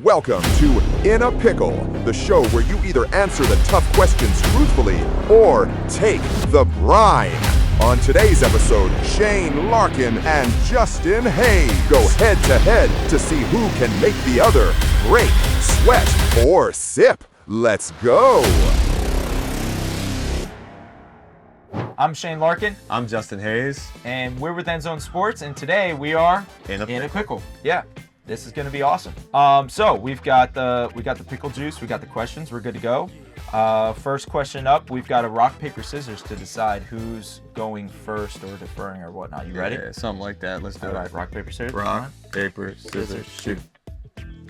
Welcome to In a Pickle, the show where you either answer the tough questions truthfully or take the brine. On today's episode, Shane, Larkin, and Justin Hayes go head-to-head to see who can make the other break, sweat, or sip. Let's go! I'm Shane Larkin. I'm Justin Hayes. And we're with NZone Sports, and today we are In a Pickle. Yeah, this is going to be awesome. So we got the pickle juice, we got the questions, we're good to go. First question up, we've got a rock, paper, scissors to decide who's going first or deferring or whatnot. You ready? Yeah, something like that. Let's do All it. right, rock, paper, scissors. Rock, paper, scissors, shoot.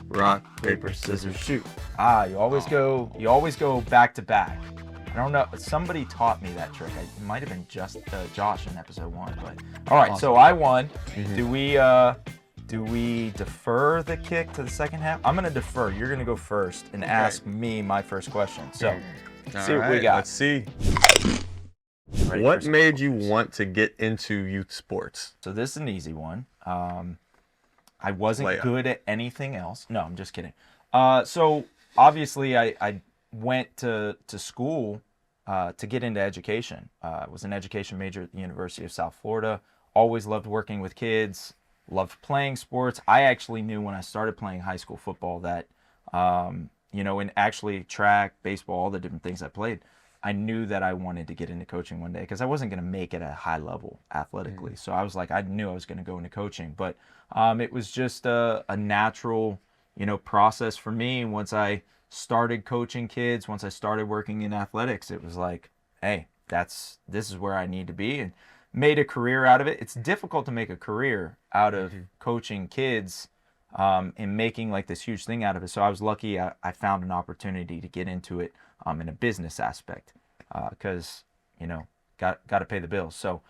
Rock, paper, scissors, shoot. You always go back to back. I don't know. Somebody taught me that trick. It might have been just Josh in episode 1. But all right, awesome. So I won. Mm-hmm. Do we defer the kick to the second half? I'm gonna defer. You're gonna go first and ask me my first question. So see what we got. Let's see. Ready what made you want to get into youth sports? So this is an easy one. I wasn't good at anything else. No, I'm just kidding. So obviously I went to school to get into education. I was an education major at the University of South Florida. Always loved working with kids, loved playing sports. I actually knew when I started playing high school football that, in actually track, baseball, all the different things I played, I knew that I wanted to get into coaching one day because I wasn't going to make it at a high level athletically. So I was like, I knew I was going to go into coaching. But it was just a natural, process for me. Once I started coaching kids, once I started working in athletics, it was like, hey, this is where I need to be, and made a career out of it. It's difficult to make a career out of coaching kids and making like this huge thing out of it. So I was lucky I found an opportunity to get into it in a business aspect because, got to pay the bills. So,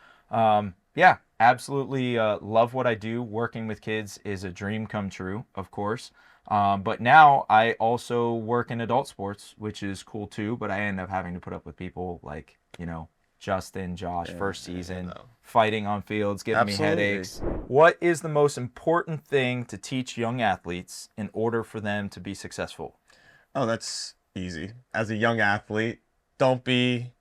absolutely love what I do. Working with kids is a dream come true, of course. But now I also work in adult sports, which is cool too, but I end up having to put up with people like, Justin, Josh, first season, fighting on fields, giving me headaches. What is the most important thing to teach young athletes in order for them to be successful? Oh, that's easy. As a young athlete, don't be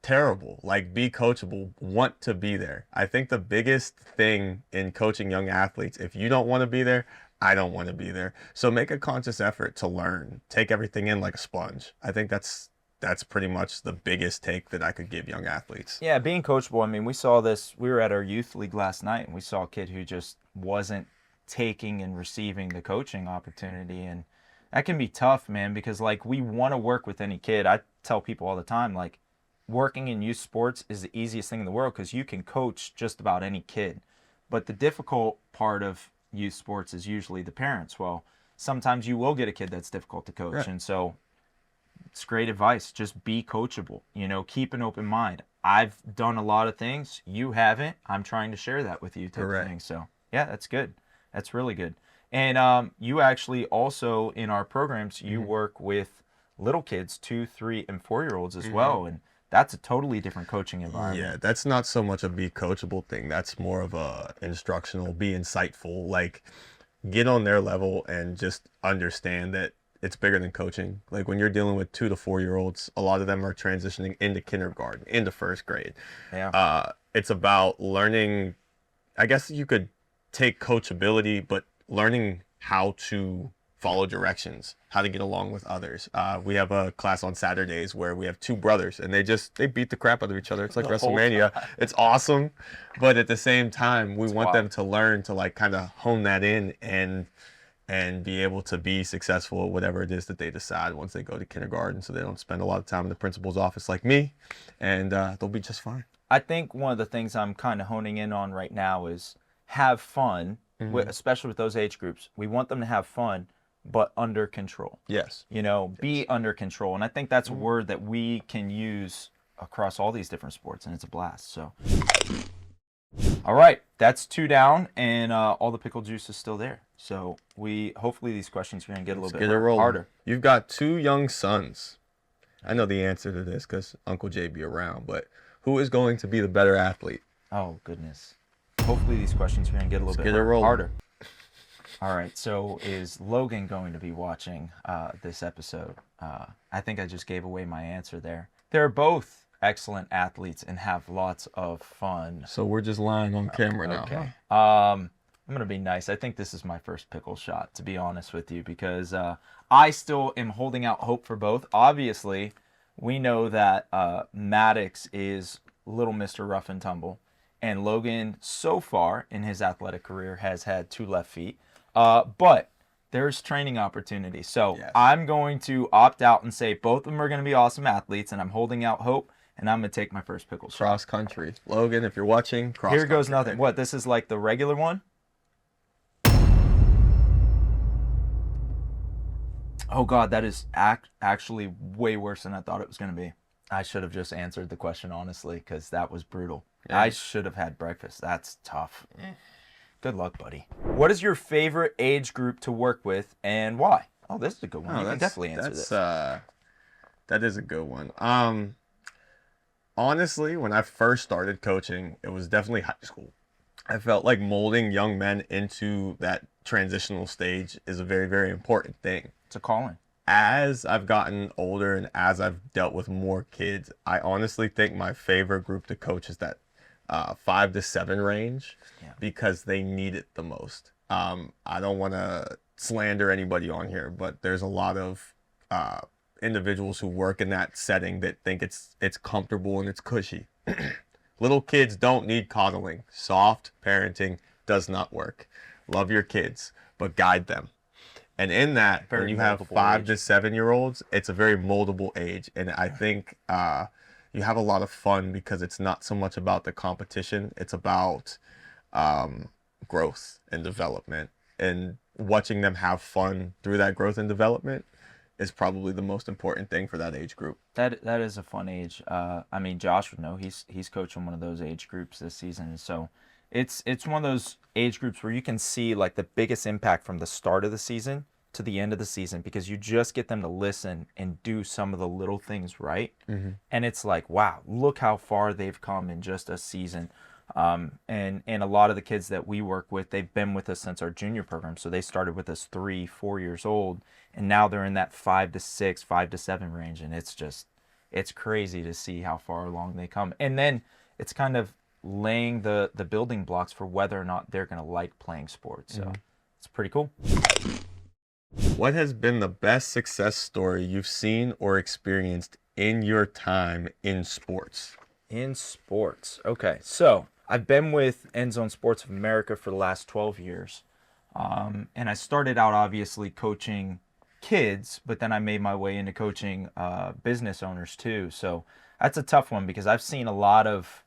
terrible. Be coachable. Want to be there. I think the biggest thing in coaching young athletes, if you don't want to be there, I don't want to be there. So make a conscious effort to learn. Take everything in like a sponge. I think that's pretty much the biggest take that I could give young athletes. Yeah, being coachable. I mean, we saw this. We were at our youth league last night, and we saw a kid who just wasn't taking and receiving the coaching opportunity. And that can be tough, man, because, we want to work with any kid. I tell people all the time, working in youth sports is the easiest thing in the world because you can coach just about any kid. But the difficult part of youth sports is usually the parents. Well, sometimes you will get a kid that's difficult to coach. Right. And so it's great advice. Just be coachable, keep an open mind. I've done a lot of things. You haven't. I'm trying to share that with you type of thing. So yeah, that's good. That's really good. And you actually also in our programs, you work with little kids, 2, 3, and 4-year-olds as well. And that's a totally different coaching environment. Yeah, that's not so much a be coachable thing. That's more of a instructional, be insightful, get on their level and just understand that it's bigger than coaching. When you're dealing with 2 to 4-year-olds, a lot of them are transitioning into kindergarten, into first grade. Yeah. It's about learning, I guess you could take coachability, but learning how to follow directions, how to get along with others. We have a class on Saturdays where we have 2 brothers and they beat the crap out of each other. It's like WrestleMania. It's awesome. But at the same time, we want them to learn to kind of hone that in and be able to be successful at whatever it is that they decide once they go to kindergarten, so they don't spend a lot of time in the principal's office like me, and they'll be just fine. I think one of the things I'm kind of honing in on right now is have fun, especially with those age groups. We want them to have fun, but under control. Yes. Be under control. And I think that's a word that we can use across all these different sports, and it's a blast. So, all right, that's 2 down, and all the pickle juice is still there. So hopefully these questions are going to get a little bit harder. You've got 2 young sons. I know the answer to this because Uncle J be around, but who is going to be the better athlete? Oh, goodness. Hopefully these questions are going to get a little bit harder. All right. So is Logan going to be watching this episode? I think I just gave away my answer there. They're both excellent athletes and have lots of fun. So we're just lying on camera now, Okay. huh? I'm gonna be nice. I think this is my first pickle shot, to be honest with you, because I still am holding out hope for both. Obviously, we know that Maddox is little Mr. Rough and Tumble, and Logan, so far in his athletic career, has had 2 left feet. But there's training opportunity. So Yes. I'm going to opt out and say both of them are going to be awesome athletes, and I'm holding out hope, and I'm going to take my first pickle shot. Cross country. Logan, if you're watching, cross Here goes country, nothing. baby. What, this is like the regular one? Oh, God, that is actually way worse than I thought it was going to be. I should have just answered the question honestly, because that was brutal. Yeah. I should have had breakfast. That's tough. Good luck, buddy. What is your favorite age group to work with, and why? Oh, this is a good one. You can definitely answer this. That is a good one. Honestly, when I first started coaching, it was definitely high school. I felt like molding young men into that transitional stage is a very, very important thing. It's a calling. As I've gotten older and as I've dealt with more kids, I honestly think my favorite group to coach is that 5 to 7 range, because they need it the most. I don't want to slander anybody on here, but there's a lot of individuals who work in that setting that think it's comfortable and it's cushy. Little kids don't need coddling. Soft parenting does not work. Love your kids, but guide them. And in that, Very when you have moldable 5 age. to 7-year-olds, it's a very moldable age. And I think you have a lot of fun because it's not so much about the competition. It's about growth and development. And watching them have fun through that growth and development is probably the most important thing for that age group. That is a fun age. I mean, Josh would know. He's coaching one of those age groups this season. So it's one of those age groups where you can see like the biggest impact from the start of the season to the end of the season, because you just get them to listen and do some of the little things right. Mm-hmm. And it's like, wow, look how far they've come in just a season. And a lot of the kids that we work with, they've been with us since our junior program. So they started with us 3-4 years old, and now they're in that 5 to 6, 5 to 7 range. And it's crazy to see how far along they come. And then it's kind of laying the building blocks for whether or not they're going to like playing sports. So it's pretty cool. What has been the best success story you've seen or experienced in your time in sports? In sports. Okay, so I've been with NZone Sports of America for the last 12 years. And I started out obviously coaching kids, but then I made my way into coaching business owners too. So that's a tough one, because I've seen a lot of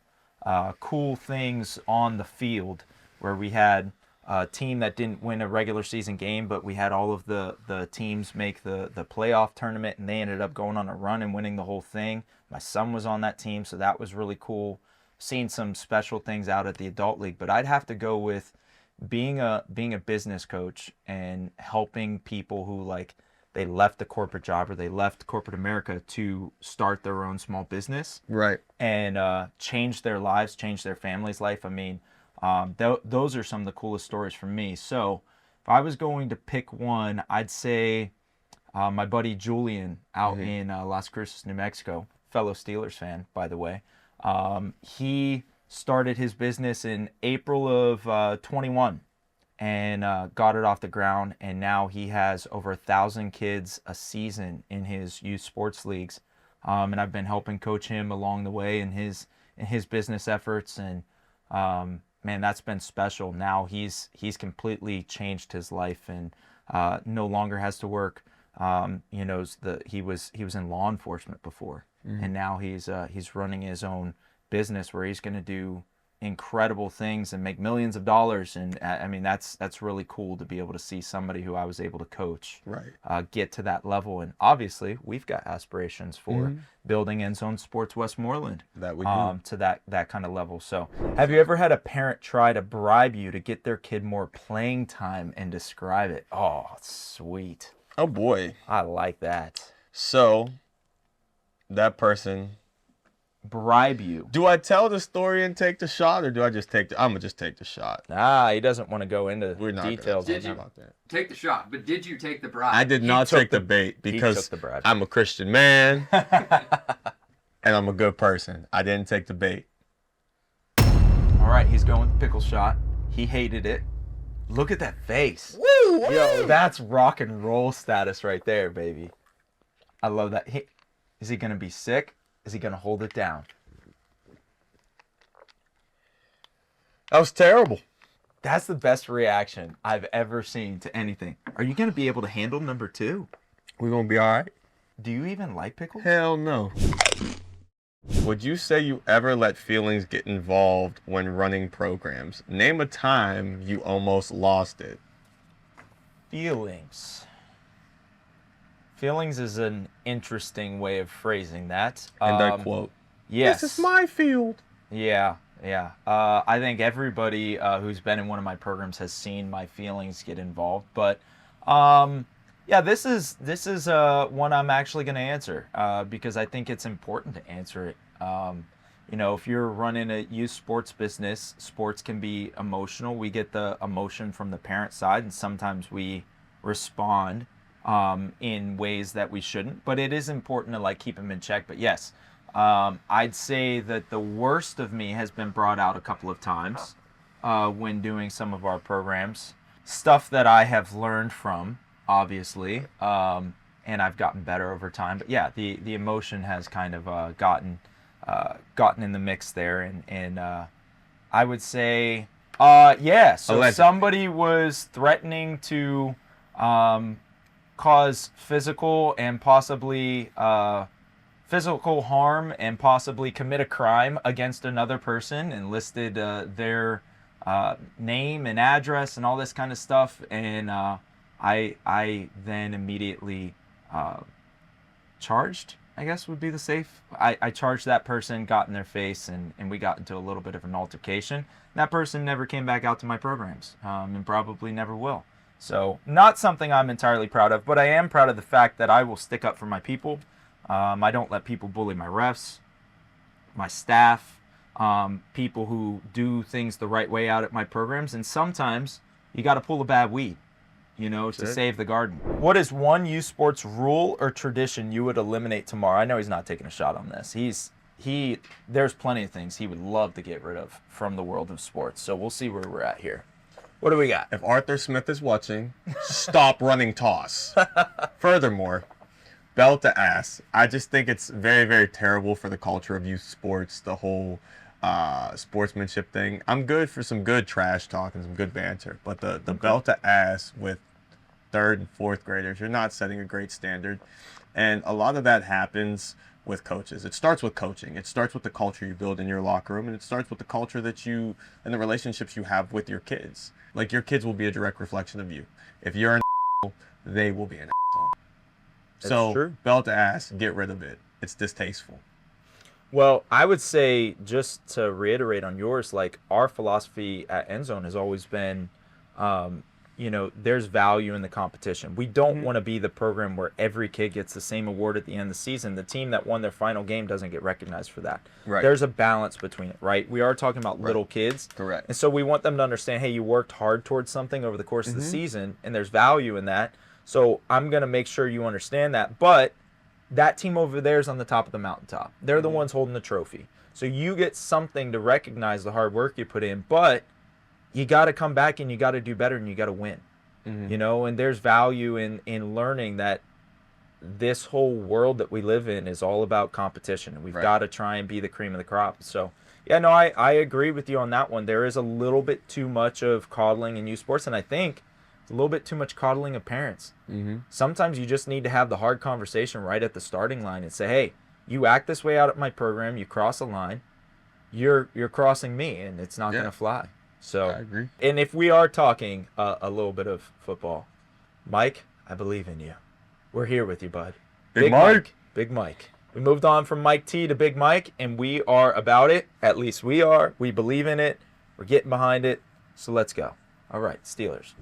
cool things on the field where we had a team that didn't win a regular season game, but we had all of the teams make the playoff tournament, and they ended up going on a run and winning the whole thing. My son was on that team, so that was really cool. Seen some special things out at the adult league, but I'd have to go with being a business coach and helping people who, like, they left the corporate job or they left corporate America to start their own small business, Right. and change their lives, change their family's life. I mean, those are some of the coolest stories for me. So if I was going to pick one, I'd say my buddy Julian out in Las Cruces, New Mexico, fellow Steelers fan, by the way. He started his business in April of 21 and got it off the ground, and now he has over 1,000 kids a season in his youth sports leagues. And I've been helping coach him along the way in his business efforts, and man, that's been special. Now he's completely changed his life, and no longer has to work. He was in law enforcement before, and now he's running his own business where he's going to do incredible things and make millions of dollars. And I mean, that's really cool to be able to see somebody who I was able to coach get to that level. And obviously we've got aspirations for building NZone Sports Westmoreland That we do. to that kind of level. So have you ever had a parent try to bribe you to get their kid more playing time and describe it? Oh, sweet. Oh boy. I like that. So that person bribe you. Do I tell the story and take the shot, or do I just take I'm gonna just take the shot? He doesn't want to go into details about that. Take the shot, but did you take the bribe? I did not take the bait because I'm a Christian man and I'm a good person. I didn't take the bait. All right, he's going with the pickle shot. He hated it. Look at that face. Woo! Yo, that's rock and roll status right there, baby. I love that. Is he going to be sick? Is he going to hold it down? That was terrible. That's the best reaction I've ever seen to anything. Are you going to be able to handle number 2? We're going to be all right. Do you even like pickles? Hell no. Would you say you ever let feelings get involved when running programs? Name a time you almost lost it. Feelings. Feelings is an interesting way of phrasing that. And I quote, yes. This is my field. Yeah. I think everybody who's been in one of my programs has seen my feelings get involved. But, this is one I'm actually going to answer because I think it's important to answer it. If you're running a youth sports business, sports can be emotional. We get the emotion from the parent side, and sometimes we respond in ways that we shouldn't. But it is important to keep them in check. But yes, I'd say that the worst of me has been brought out a couple of times when doing some of our programs. Stuff that I have learned from, obviously, and I've gotten better over time. But yeah, the emotion has kind of gotten in the mix there, and I would say, so somebody was threatening to cause physical and possibly physical harm and possibly commit a crime against another person, and listed their name and address and all this kind of stuff, and I then immediately charged, I guess would be the safe. I charged that person, got in their face, and we got into a little bit of an altercation. That person never came back out to my programs, and probably never will. So not something I'm entirely proud of, but I am proud of the fact that I will stick up for my people. I don't let people bully my refs, my staff, people who do things the right way out at my programs. And sometimes you got to pull a bad weed, to save the garden. What is one youth sports rule or tradition you would eliminate tomorrow? I know he's not taking a shot on this. There's plenty of things he would love to get rid of from the world of sports. So we'll see where we're at here. What do we got? If Arthur Smith is watching, stop running toss. Furthermore, belt to ass. I just think it's very, very terrible for the culture of youth sports, the whole sportsmanship thing. I'm good for some good trash talk and some good banter, but the belt to ass with 3rd and 4th graders, you're not setting a great standard. And a lot of that happens with coaches. It starts with coaching. It starts with the culture you build in your locker room, and it starts with the culture that you and the relationships you have with your kids. Your kids will be a direct reflection of you. If you're an asshole, they will be an asshole. So, true. Belt to ass, get rid of it. It's distasteful. Well, I would say, just to reiterate on yours, our philosophy at NZone has always been, there's value in the competition. We don't want to be the program where every kid gets the same award at the end of the season. The team that won their final game doesn't get recognized for that. Right. There's a balance between it, right? We are talking about little kids. Correct. And so we want them to understand, hey, you worked hard towards something over the course of the season, and there's value in that. So I'm going to make sure you understand that. But that team over there is on the top of the mountaintop. They're the ones holding the trophy. So you get something to recognize the hard work you put in, but you got to come back and you got to do better and you got to win. And there's value in learning that this whole world that we live in is all about competition, and we've got to try and be the cream of the crop. So, I agree with you on that one. There is a little bit too much of coddling in youth sports, and I think it's a little bit too much coddling of parents. Sometimes you just need to have the hard conversation right at the starting line and say, hey, you act this way out at my program, you cross a line, you're crossing me, and it's not going to fly. So, I agree. And if we are talking a little bit of football, Mike, I believe in you. We're here with you, bud. Big Mike. Big Mike. We moved on from Mike T to Big Mike, and we are about it. At least we are. We believe in it. We're getting behind it. So let's go. All right, Steelers.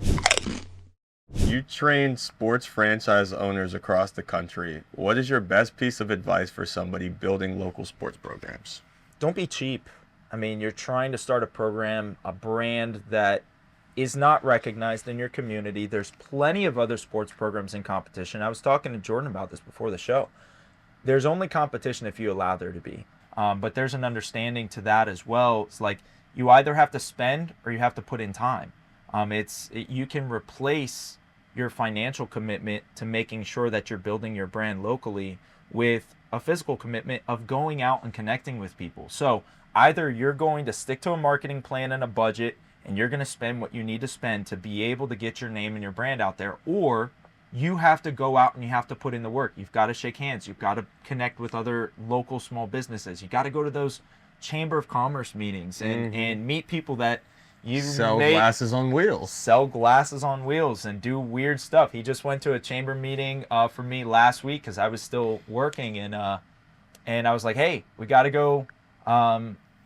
You train sports franchise owners across the country. What is your best piece of advice for somebody building local sports programs? Don't be cheap. I mean, you're trying to start a program, a brand that is not recognized in your community. There's plenty of other sports programs in competition. I was talking to Jordan about this before the show. There's only competition if you allow there to be. But there's an understanding to that as well. It's like you either have to spend or you have to put in time. You can replace your financial commitment to making sure that you're building your brand locally with a physical commitment of going out and connecting with people. So either you're going to stick to a marketing plan and a budget, and you're going to spend what you need to spend to be able to get your name and your brand out there, or you have to go out and you have to put in the work. You've got to shake hands. You've got to connect with other local small businesses. You got to go to those Chamber of Commerce meetings and meet people that you sell glasses on wheels. Sell glasses on wheels and do weird stuff. He just went to a chamber meeting for me last week because I was still working, and I was like, hey, we got to go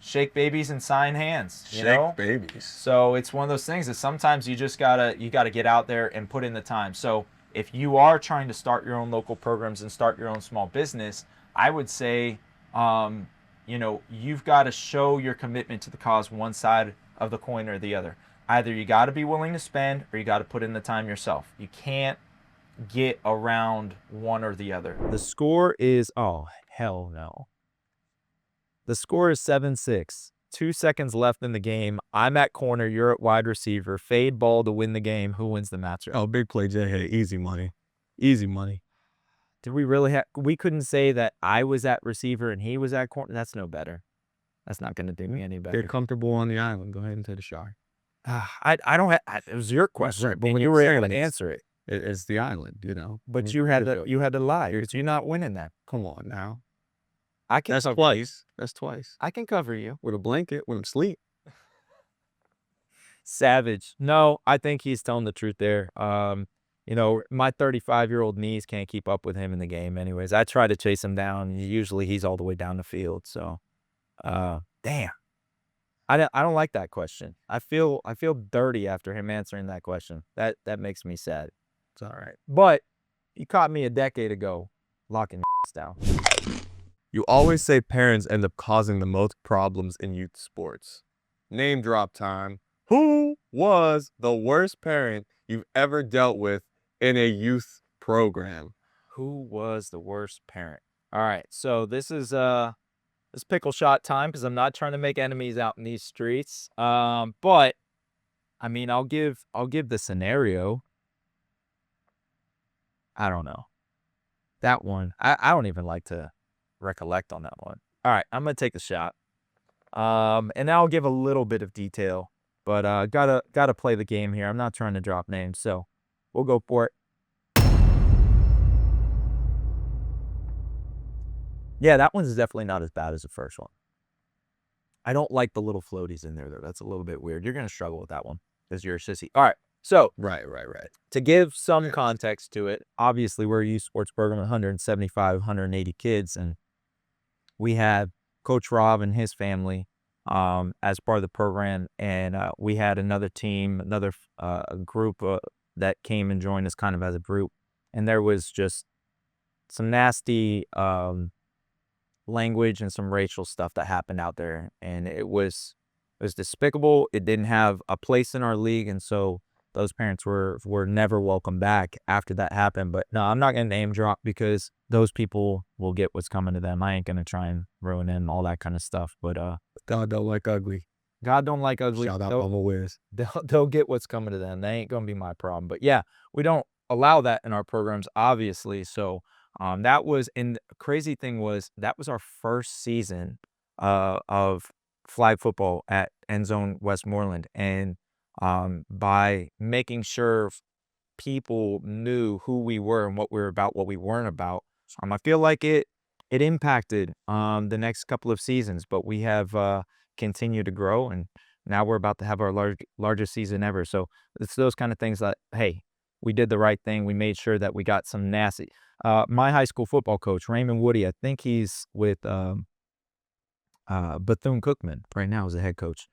shake babies and sign hands. Shake babies. So it's one of those things that sometimes you just gotta get out there and put in the time. So if you are trying to start your own local programs and start your own small business, I would say, you've got to show your commitment to the cause, one side of the coin or the other. Either you got to be willing to spend or you got to put in the time yourself. You can't get around one or the other. The score is, oh, hell no. The score is 7-6. 2 seconds left in the game. I'm at corner. You're at wide receiver. Fade ball to win the game. Who wins the matchup? Oh, big play, J. Easy money. Easy money. Did we really have? We couldn't say that I was at receiver and he was at corner. That's no better. That's not going to do me any better. Get comfortable on the island. Go ahead and take the shot. I don't have. It was your question, right, but when you were able to answer it, it's the island, But you had to lie. You're not winning that. Come on now. That's twice. That's twice. I can cover you With a blanket, with him sleep. Savage. No, I think he's telling the truth there. My 35-year-old knees can't keep up with him in the game anyways. I try to chase him down, and usually he's all the way down the field. So, damn. I don't like that question. I feel dirty after him answering that question. That makes me sad. It's all right. But you caught me a decade ago locking down. You always say parents end up causing the most problems in youth sports. Name drop time. Who was the worst parent you've ever dealt with in a youth program? Who was the worst parent? All right, so this is pickle shot time because I'm not trying to make enemies out in these streets. But I mean, I'll give the scenario. I don't know. That one, I don't even like to recollect on that one. All right, I'm gonna take a shot. And I'll give a little bit of detail, but gotta play the game here. I'm not trying to drop names, so we'll go for it. Yeah, that one's definitely not as bad as the first one. I don't like the little floaties in there, though. That's a little bit weird. You're gonna struggle with that one because you're a sissy. All right, so Right. to give some context to it, obviously we're a youth sports program, 175, 180 kids, and we had Coach Rob and his family as part of the program, and we had another team, another group that came and joined us kind of as a group, and there was just some nasty language and some racial stuff that happened out there, and it was despicable. It didn't have a place in our league, and so those parents were never welcome back after that happened. But no, I'm not going to name drop because those people will get what's coming to them. I ain't going to try and ruin them, all that kind of stuff. But God don't like ugly. God don't like ugly. Shout out Bubba Wiz. They'll get what's coming to them. They ain't going to be my problem. But yeah, we don't allow that in our programs, obviously. So that was, and the crazy thing was, that was our first season of flag football at NZone Westmoreland. And by making sure people knew who we were and what we were about, what we weren't about, I feel like it impacted the next couple of seasons, but we have continued to grow, and now we're about to have our largest season ever. So it's those kind of things that, hey, we did the right thing. We made sure that we got some nasty. My high school football coach, Raymond Woody, I think he's with Bethune-Cookman right now as a head coach.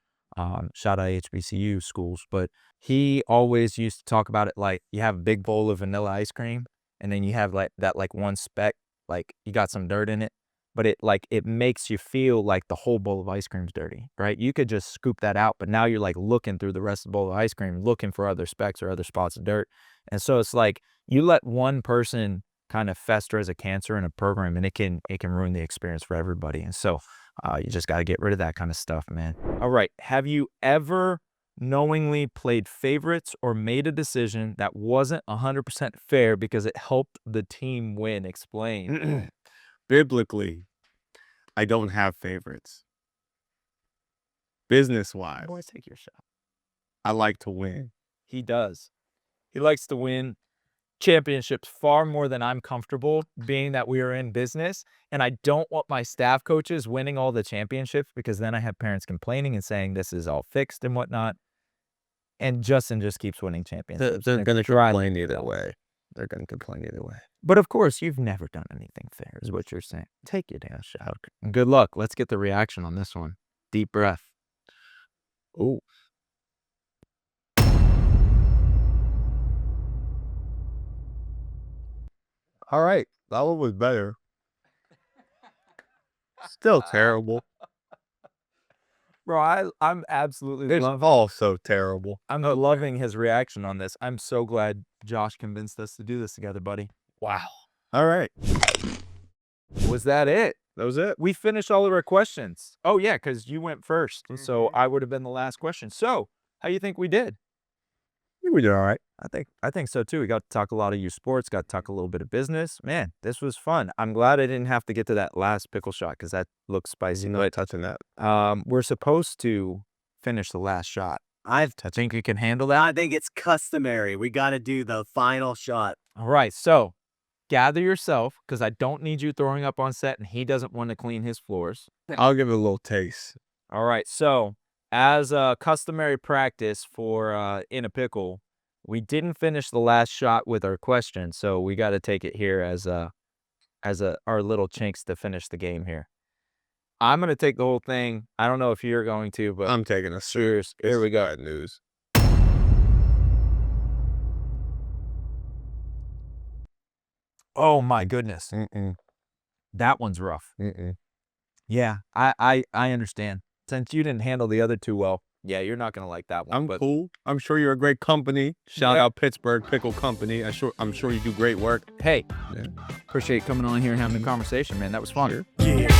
shout out HBCU schools, but he always used to talk about it like you have a big bowl of vanilla ice cream, and then you have like that like one speck, like you got some dirt in it, but it makes you feel like the whole bowl of ice cream's dirty, right? You could just scoop that out, but now you're like looking through the rest of the bowl of ice cream, looking for other specks or other spots of dirt. And so it's like you let one person kind of fester as a cancer in a program, and it can ruin the experience for everybody. And so you just got to get rid of that kind of stuff, man. All right. Have you ever knowingly played favorites or made a decision that wasn't 100% fair because it helped the team win? Explain. Biblically, I don't have favorites. Business-wise, Boys, take your shot. I like to win. He does. He likes to win championships far more than I'm comfortable, being that we are in business, and I don't want my staff coaches winning all the championships because then I have parents complaining and saying this is all fixed and whatnot. And Justin just keeps winning championships. They're going to complain either way. They're going to complain either way. But of course, you've never done anything fair, is what you're saying. Take your damn shot. Good luck. Let's get the reaction on this one. Deep breath. Ooh. All right. That one was better. Still terrible. Bro, I'm absolutely It's also terrible. I'm loving his reaction on this. I'm so glad Josh convinced us to do this together, buddy. Wow. All right. Was that it? That was it. We finished all of our questions. Oh, yeah, because you went first. So I would have been the last question. So how you think we did? We did all right. I think so too. We got to talk a lot of youth sports, got to talk a little bit of business. Man, this was fun. I'm glad I didn't have to get to that last pickle shot because that looks spicy. Not touching that. We're supposed to finish the last shot. I think you can handle that. I think it's customary. We got to do the final shot. All right, so gather yourself because I don't need you throwing up on set and he doesn't want to clean his floors. I'll give it a little taste. All right, so as a customary practice for In a Pickle, we didn't finish the last shot with our question, so we got to take it here as our little chinks to finish the game here. I'm going to take the whole thing. I don't know if you're going to, but I'm taking a cheers. Here we go. Bad news. Oh my goodness. That one's rough. Yeah, I understand. Since you didn't handle the other two well, yeah, you're not gonna like that one. I'm cool. I'm sure you're a great company. Shout out Pittsburgh Pickle Company. I'm sure you do great work. Hey, appreciate coming on here and having a conversation, man. That was fun. Yeah.